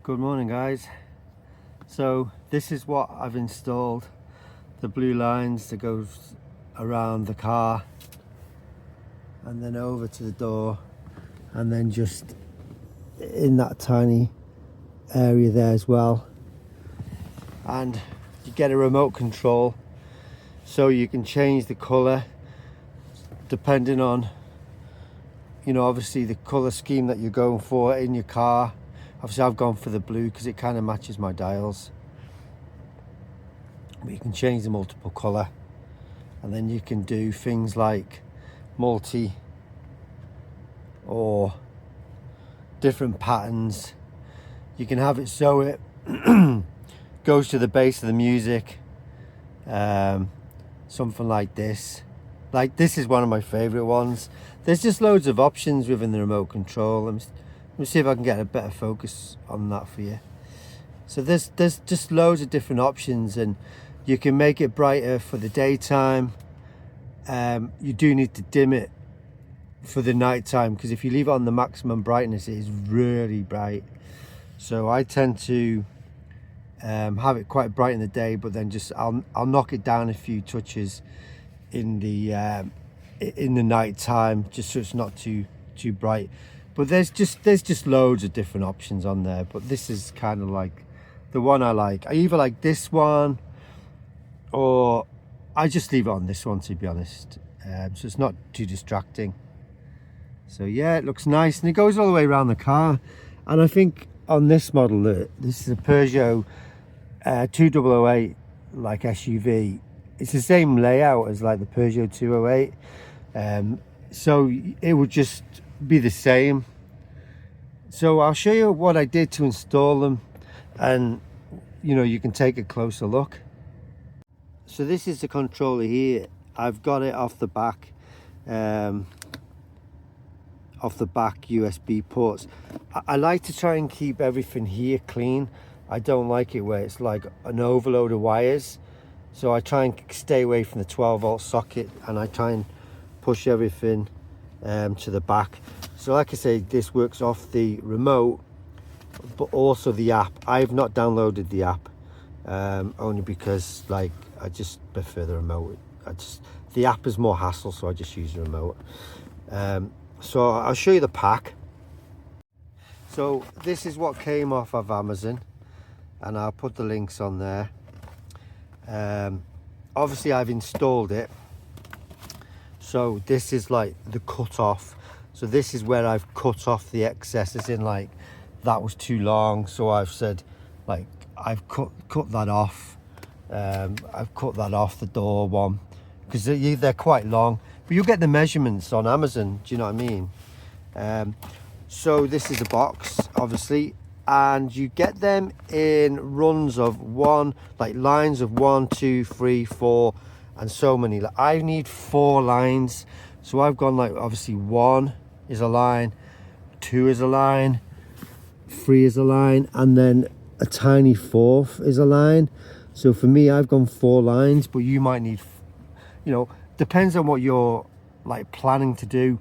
Good morning, guys. So this is what I've installed, the blue lines that goes around the car and then over to the door, and then just in that tiny area there as well. And you get a remote control, so you can change the color depending on, obviously the color scheme that you're going for in your car. Obviously I've gone for the blue because it kind of matches my dials, but you can change the multiple color, and then you can do things like multi or different patterns. You can have it so it goes to the bass of the music, something like this. Like this is one of my favorite ones. There's just loads of options within the remote control. Let me see if I can get a better focus on that for you. So there's just loads of different options, and you can make it brighter for the daytime. You do need to dim it for the nighttime, because if you leave it on the maximum brightness, it is really bright. So I tend to have it quite bright in the day, but then I'll knock it down a few touches in the night time, just so it's not too bright. But there's just loads of different options on there, but this is kind of like the one I like. I either like this one, or I just leave it on this one, to be honest. So it's not too distracting. So yeah, it looks nice, and it goes all the way around the car. And I think on this model, this is a Peugeot 2008 like SUV. It's the same layout as like the Peugeot 208, so it would just be the same. So I'll show you what I did to install them, and you can take a closer look. So this is the controller here. I've got it off the back USB ports. I like to try and keep everything here clean. I don't like it where it's like an overload of wires, so I try and stay away from the 12-volt socket, and I try and push everything to the back. So like I say, this works off the remote, but also the app. I've not downloaded the app, only because I just prefer the remote. The app is more hassle, so I just use the remote. So I'll show you the pack. So this is what came off of Amazon, and I'll put the links on there. Obviously I've installed it, so this is like the cut off. So this is where I've cut off the excess, as in like that was too long, so I've said like I've cut that off. I've cut that off the door one, because they're quite long, but you'll get the measurements on Amazon, do you know what I mean? So this is a box, obviously, and you get them in runs of one, like lines of 1, 2, 3, 4, and so many. Like, I need 4 lines, so I've gone like, obviously 1 is a line, 2 is a line, 3 is a line, and then a tiny 4th is a line. So for me, I've gone 4 lines, but you might need, depends on what you're like planning to do.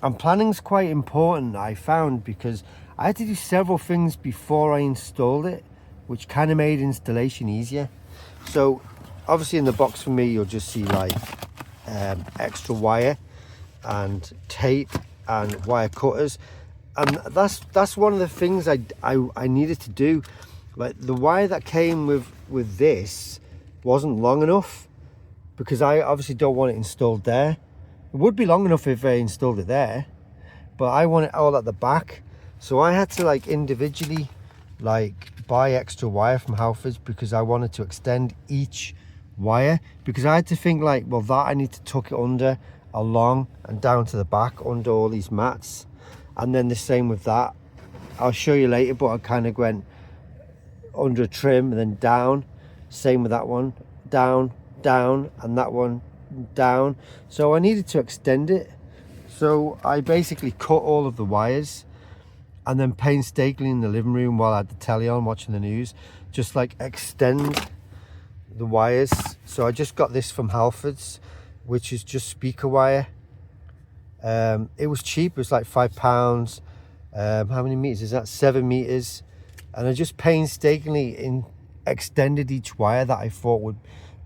And planning's quite important, I found, because I had to do several things before I installed it, which kind of made installation easier. So obviously in the box for me, you'll just see like extra wire and tape and wire cutters, and that's one of the things I needed to do. Like the wire that came with this wasn't long enough, because I obviously don't want it installed there. It would be long enough if I installed it there, but I want it all at the back. So I had to like individually like buy extra wire from Halfords, because I wanted to extend each wire, because I had to think like, well, that I need to tuck it under along and down to the back under all these mats, and then the same with that. I'll show you later, but I kind of went under a trim and then down. Same with that one, down, and that one down. So I needed to extend it, so I basically cut all of the wires, and then painstakingly in the living room while I had the telly on watching the news, just like extend the wires. So I just got this from Halfords, which is just speaker wire. It was cheap, it was like £5. How many meters is that? 7 meters. And I just painstakingly extended each wire that I thought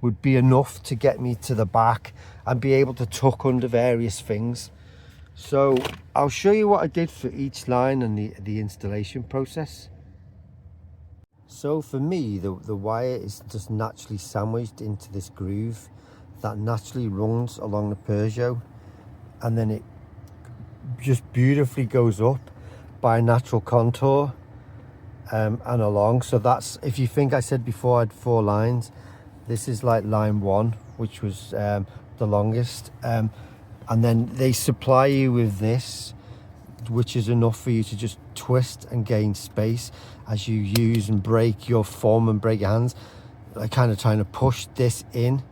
would be enough to get me to the back and be able to tuck under various things. So I'll show you what I did for each line and the installation process. So for me, the wire is just naturally sandwiched into this groove that naturally runs along the Peugeot, and then it just beautifully goes up by a natural contour and along. So that's, if you think I said before I had 4 lines, this is like line 1, which was the longest, and then they supply you with this, which is enough for you to just twist and gain space as you use and break your thumb and break your hands. I kind of trying to push this in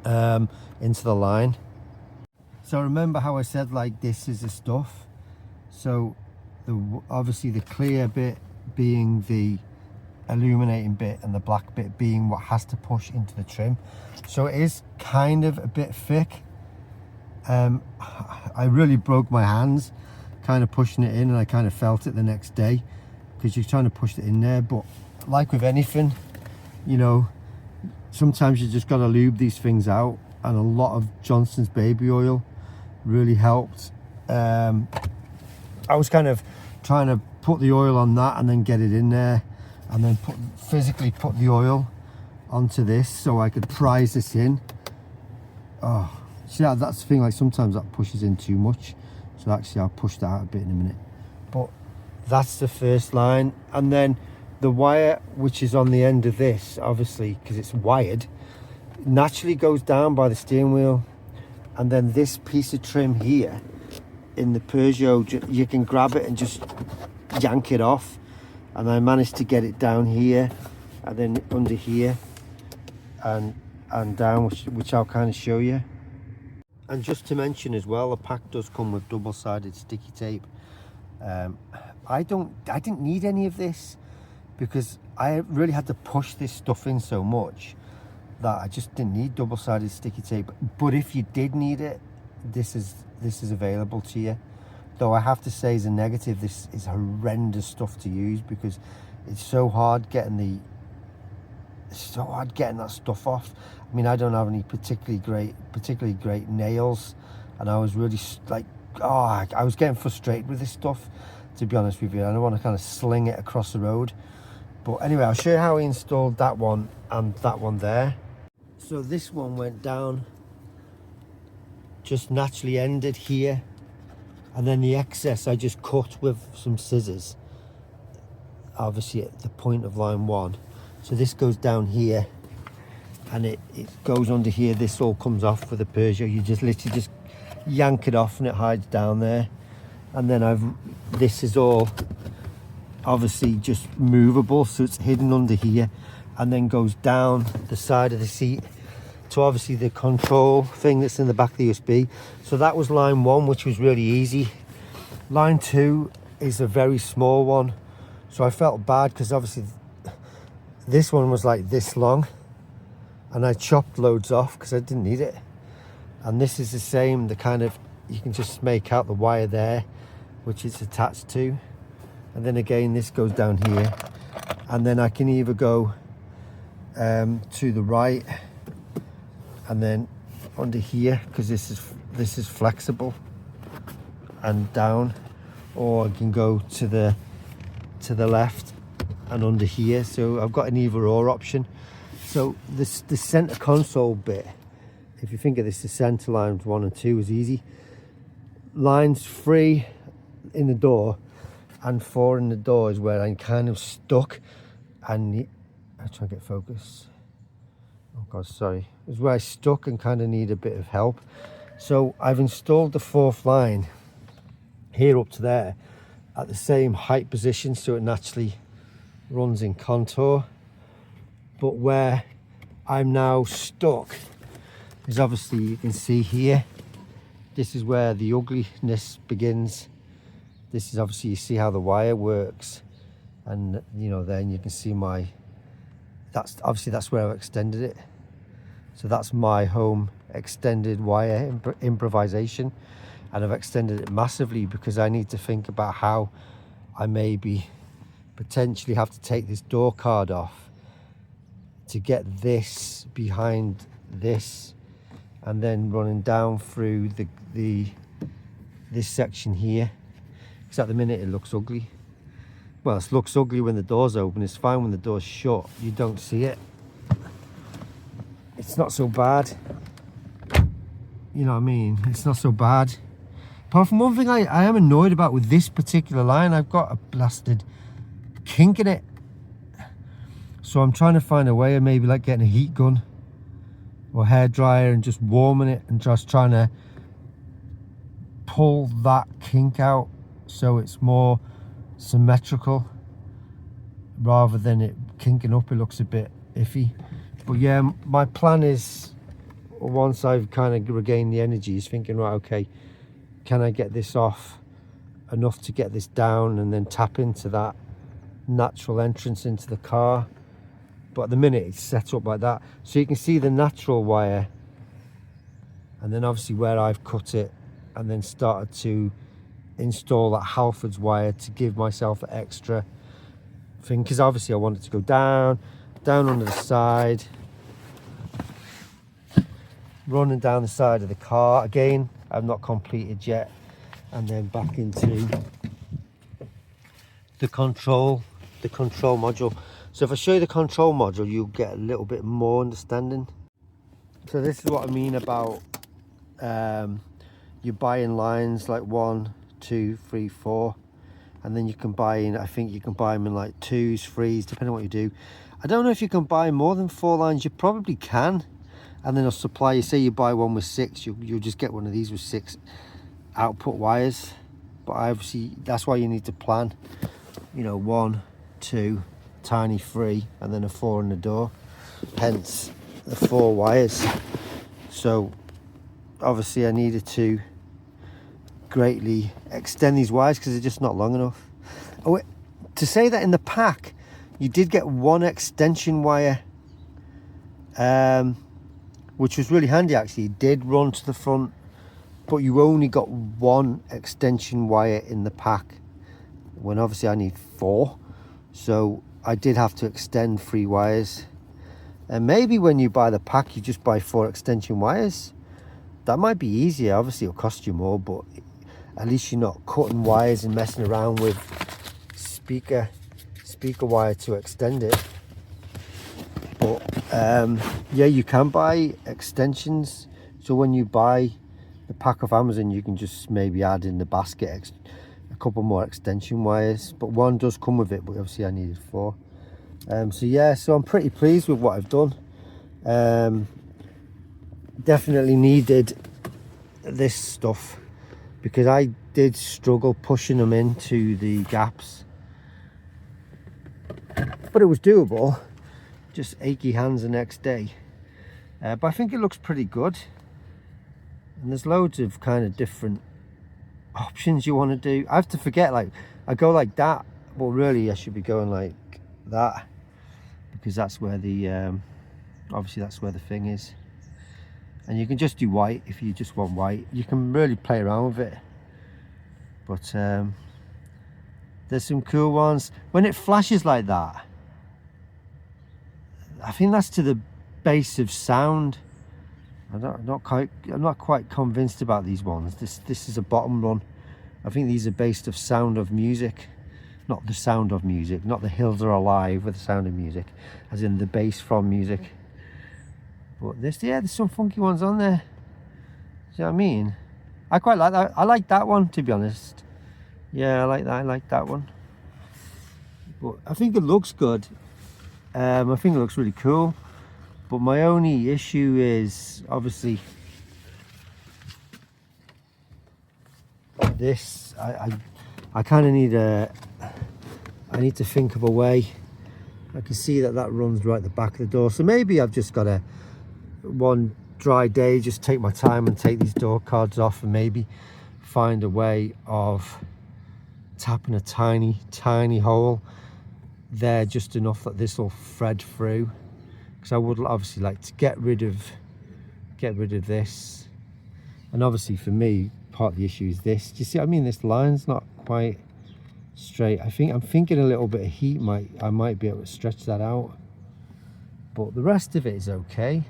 into the line. So remember how I said like this is the stuff. So obviously the clear bit being the illuminating bit and the black bit being what has to push into the trim. So it is kind of a bit thick. I really broke my hands kind of pushing it in, and I kind of felt it the next day because you're trying to push it in there. But like with anything, you know, sometimes you just got to lube these things out, and a lot of Johnson's baby oil really helped. I was kind of trying to put the oil on that and then get it in there, and then physically put the oil onto this so I could prise this in. Oh, see, that's the thing, like sometimes that pushes in too much, so actually I'll push that out a bit in a minute. But that's the first line, and then the wire which is on the end of this, obviously because it's wired, naturally goes down by the steering wheel, and then this piece of trim here in the Peugeot, you can grab it and just yank it off, and I managed to get it down here and then under here and down, which I'll kind of show you. And just to mention as well, the pack does come with double-sided sticky tape. I didn't need any of this because I really had to push this stuff in so much that I just didn't need double-sided sticky tape. But if you did need it, this is available to you. Though I have to say, as a negative, this is horrendous stuff to use because it's so hard getting that stuff off. I mean, I don't have any particularly great nails, and I was really like, I was getting frustrated with this stuff, to be honest with you. I don't want to kind of sling it across the road. But anyway, I'll show you how I installed that one and that one there. So this one went down, just naturally ended here, and then the excess I just cut with some scissors, obviously at the point of line 1. So this goes down here, and it goes under here. This all comes off with a Peugeot. You just literally just yank it off and it hides down there. And then this is all obviously just movable, so it's hidden under here, and then goes down the side of the seat to obviously the control thing that's in the back of the USB. So that was line 1, which was really easy. Line 2 is a very small one, so I felt bad because obviously this one was like this long, and I chopped loads off because I didn't need it. And this is the same, the kind of, you can just make out the wire there which it's attached to, and then again this goes down here, and then I can either go to the right and then under here, because this is flexible, and down, or I can go to the left and under here. So I've got an either or option. So the center console bit, if you think of this, the center lines 1 and 2 is easy. Lines 3 in the door and 4 in the door is where I'm kind of stuck, and I try to get focus. Oh God, sorry. Is where I stuck and kind of need a bit of help. So I've installed the 4th line here up to there at the same height position, so it naturally runs in contour. But where I'm now stuck is obviously, you can see here, this is where the ugliness begins. This is obviously, you see how the wire works, and you know, then you can see that's where I've extended it. So that's my home extended wire improvisation, and I've extended it massively because I need to think about how I maybe potentially have to take this door card off to get this behind this, and then running down through this section here, because at the minute it looks ugly. Well, it looks ugly when the door's open. It's fine when the door's shut. You don't see it. It's not so bad. You know what I mean? It's not so bad. Apart from one thing I am annoyed about with this particular line, I've got a blasted kink in it. So I'm trying to find a way of maybe like getting a heat gun or hairdryer and just warming it and just trying to pull that kink out so it's more symmetrical rather than it kinking up. It looks a bit iffy. But yeah, my plan is, once I've kind of regained the energy, is thinking, right, okay, can I get this off enough to get this down and then tap into that natural entrance into the car. But at the minute it's set up like that, so you can see the natural wire, and then obviously where I've cut it and then started to install that Halfords wire to give myself an extra thing, because obviously I want it to go down under the side, running down the side of the car. Again, I've not completed yet, and then back into the control module. So if I show you the control module, you'll get a little bit more understanding. So this is what I mean about you buy in lines like 1, 2, 3, 4, and then you can buy in, I think you can buy them in like 2s, 3s, depending on what you do. I don't know if you can buy more than 4 lines. You probably can, and then I'll supply you. Say you buy one with 6, you'll just get one of these with 6 output wires. But obviously that's why you need to plan, you know, 1, 2, tiny 3, and then a 4 in the door, hence the 4 wires. So obviously I needed to greatly extend these wires because they're just not long enough. Oh, to say that in the pack you did get 1 extension wire, which was really handy actually. It did run to the front, but you only got 1 extension wire in the pack, when obviously I need 4. So I did have to extend 3 wires. And maybe when you buy the pack, you just buy 4 extension wires. That might be easier. Obviously it'll cost you more, but at least you're not cutting wires and messing around with speaker wire to extend it. But yeah, you can buy extensions. So when you buy the pack off Amazon, you can just maybe add in the basket a couple more extension wires, but 1 does come with it, but obviously I needed 4. So yeah, so I'm pretty pleased with what I've done. Definitely needed this stuff because I did struggle pushing them into the gaps, but it was doable. Just achy hands the next day, but I think it looks pretty good, and there's loads of kind of different options you want to do. I have to forget, like I go like that, but really I should be going like that, because that's where the obviously that's where the thing is. And you can just do white if you just want white. You can really play around with it, but there's some cool ones when it flashes like that. I think that's to the base of sound. I'm not quite convinced about these ones. This is a bottom run. I think these are based off Sound of Music, not the Sound of Music, not The Hills Are Alive with the Sound of Music, as in the bass from music. But this, yeah, there's some funky ones on there. Do you know what I mean? I quite like that. I like that one, to be honest. Yeah, I like that. I like that one. But I think it looks good. I think it looks really cool. But my only issue is obviously this. I kind of need I need to think of a way. I can see that runs right at the back of the door. So maybe I've just got to, one dry day, just take my time and take these door cards off, and maybe find a way of tapping a tiny hole there, just enough that this will thread through. Because I would obviously like to get rid of this, and obviously for me part of the issue is this. Do you see what I mean? This line's not quite straight. I'm thinking a little bit of heat I might be able to stretch that out, but the rest of it is okay.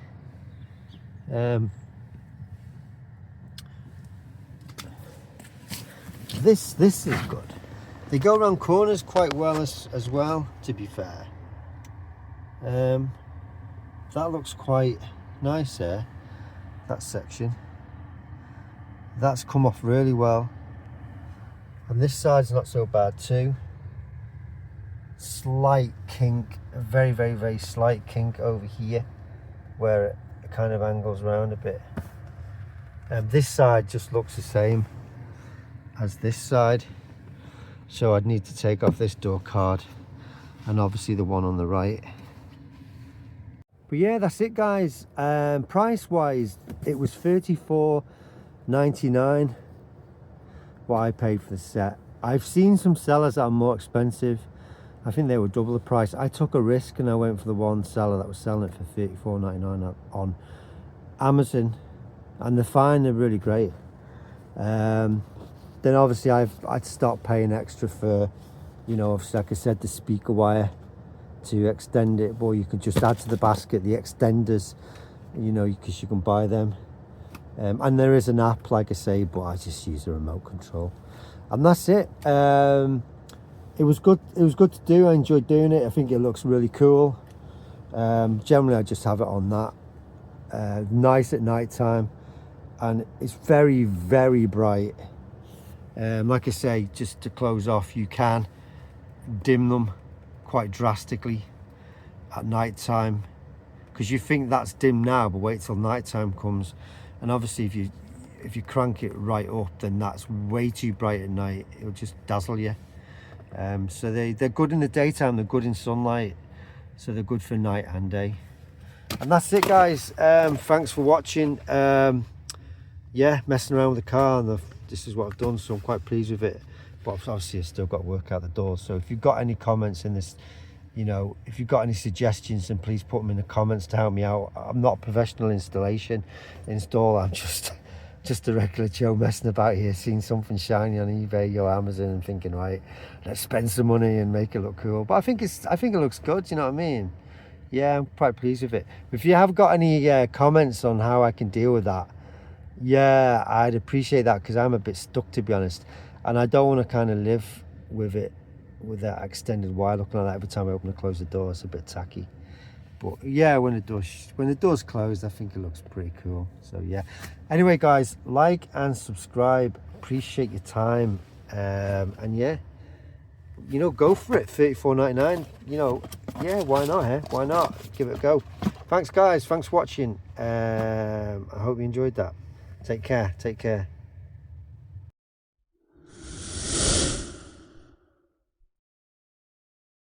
This is good. They go around corners quite well as well, to be fair. That looks quite nice there, that section. That's come off really well. And this side's not so bad too. Slight kink, a very, very, very slight kink over here where it kind of angles around a bit. This side just looks the same as this side. So I'd need to take off this door card and obviously the one on the right. But yeah, that's it guys. Price wise, it was $34.99 what I paid for the set. I've seen some sellers that are more expensive. I think they were double the price. I took a risk and I went for the one seller that was selling it for $34.99 on Amazon, and they're fine, they're really great. Then obviously I'd start paying extra for, you know, obviously like I said, the speaker wire to extend it, or you could just add to the basket the extenders, you know, because you can buy them. And there is an app, like I say, but I just use the remote control, and that's it. It was good to do. I enjoyed doing it. I think it looks really cool. Generally I just have it on that. Nice at night time, and it's very, very bright. Like I say, just to close off, you can dim them quite drastically at night time, because you think that's dim now, but wait till night time comes, and obviously if you crank it right up, then that's way too bright at night. It'll just dazzle you. So they're good in the daytime, they're good in sunlight, so they're good for night and day. And that's it guys. Thanks for watching. Yeah, messing around with the car, and this is what I've done, so I'm quite pleased with it. But obviously I've still got to work out the doors. So if you've got any comments in this, you know, if you've got any suggestions, then please put them in the comments to help me out. I'm not a professional installer. I'm just a regular Joe messing about here, seeing something shiny on eBay or Amazon and thinking, right, let's spend some money and make it look cool. But I think it looks good, you know what I mean? Yeah, I'm quite pleased with it. If you have got any comments on how I can deal with that, yeah, I'd appreciate that, because I'm a bit stuck, to be honest, and I don't want to kind of live with it, with that extended wire looking like that every time I open and close the door. It's a bit tacky. But yeah, when the door's closed, I think it looks pretty cool. So yeah, anyway guys, like and subscribe, appreciate your time. And yeah, you know, go for it. $34.99, you know, yeah, why not, eh? Why not? Give it a go. Thanks guys, thanks for watching. I hope you enjoyed that. Take care.